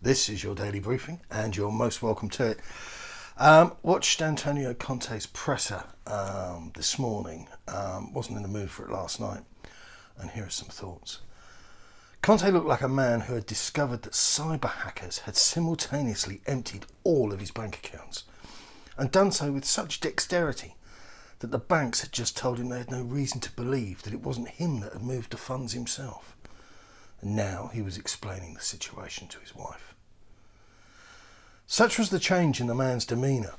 This is your daily briefing, and you're most welcome to it. Watched Antonio Conte's presser this morning. Wasn't in the mood for it last night, and here are some thoughts. Conte looked like a man who had discovered that cyber hackers had simultaneously emptied all of his bank accounts, and done so with such dexterity that the banks had just told him they had no reason to believe that it wasn't him that had moved the funds himself. And now he was explaining the situation to his wife. Such was the change in the man's demeanour,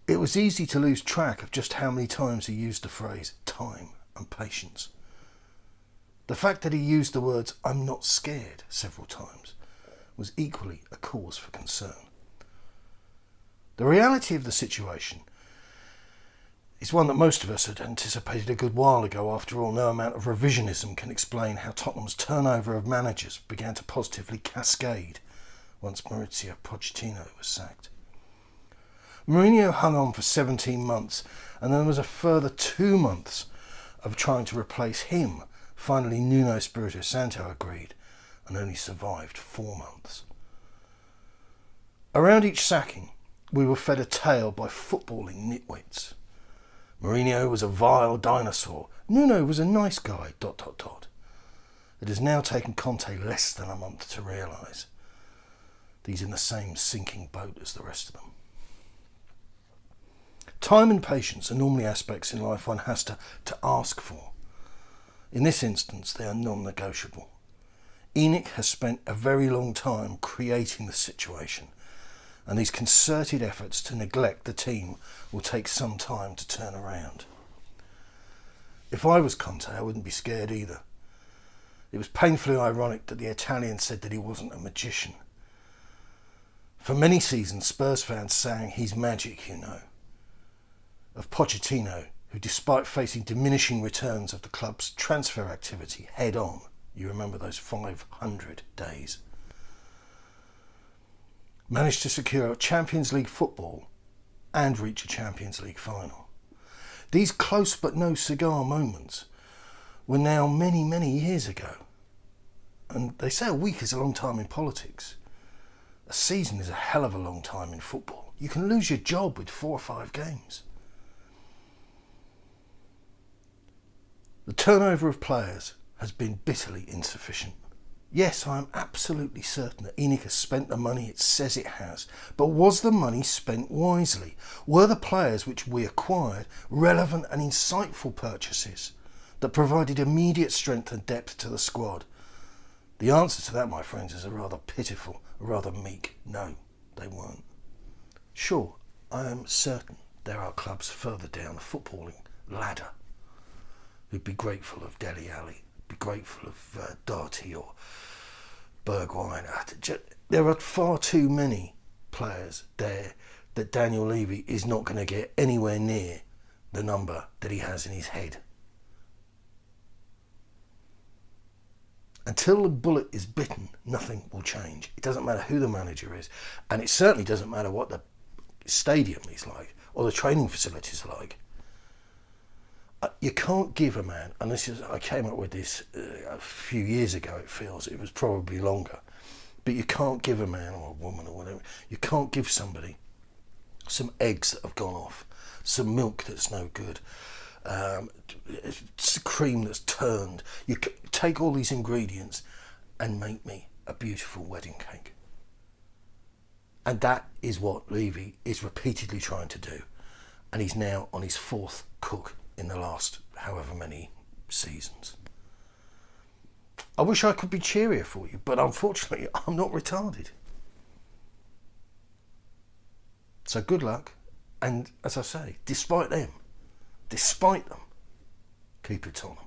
it was easy to lose track of just how many times he used the phrase time and patience. The fact that he used the words "I'm not scared" several times was equally a cause for concern. The reality of the situation is one that most of us had anticipated a good while ago. After all, no amount of revisionism can explain how Tottenham's turnover of managers began to positively cascade once Mauricio Pochettino was sacked. Mourinho hung on for 17 months, and then there was a further 2 months of trying to replace him. Finally, Nuno Espírito Santo agreed and only survived 4 months. Around each sacking, we were fed a tale by footballing nitwits. Mourinho was a vile dinosaur. Nuno was a nice guy, ... It has now taken Conte less than a month to realise that he's in the same sinking boat as the rest of them. Time and patience are normally aspects in life one has to ask for. In this instance, they are non-negotiable. ENIC has spent a very long time creating the situation, and these concerted efforts to neglect the team will take some time to turn around. If I was Conte, I wouldn't be scared either. It was painfully ironic that the Italian said that he wasn't a magician. For many seasons, Spurs fans sang "He's magic, you know," of Pochettino, who, despite facing diminishing returns of the club's transfer activity head on, you remember those 500 days, managed to secure Champions League football and reach a Champions League final. These close but no cigar moments were now many, many years ago. And they say a week is a long time in politics. A season is a hell of a long time in football. You can lose your job with 4 or 5 games. The turnover of players has been bitterly insufficient. Yes, I am absolutely certain that ENIC has spent the money it says it has, but was the money spent wisely? Were the players which we acquired relevant and insightful purchases that provided immediate strength and depth to the squad? The answer to that, my friends, is a rather pitiful, a rather meek no, they weren't. Sure, I am certain there are clubs further down the footballing ladder who'd be grateful of Dele Alli, be grateful of Doherty or Bergwijn. There are far too many players there that Daniel Levy is not going to get anywhere near the number that he has in his head. Until the bullet is bitten, nothing will change. It doesn't matter who the manager is, and it certainly doesn't matter what the stadium is like or the training facilities are like. You can't give a man, and I came up with this a few years ago, it feels, it was probably longer, but you can't give a man or a woman or whatever, you can't give somebody some eggs that have gone off, some milk that's no good, cream that's turned. You take all these ingredients and make me a beautiful wedding cake. And that is what Levy is repeatedly trying to do, and he's now on his 4th cook in the last however many seasons. I wish I could be cheerier for you, but unfortunately I'm not retarded. So good luck, and as I say, despite them, keep it on them.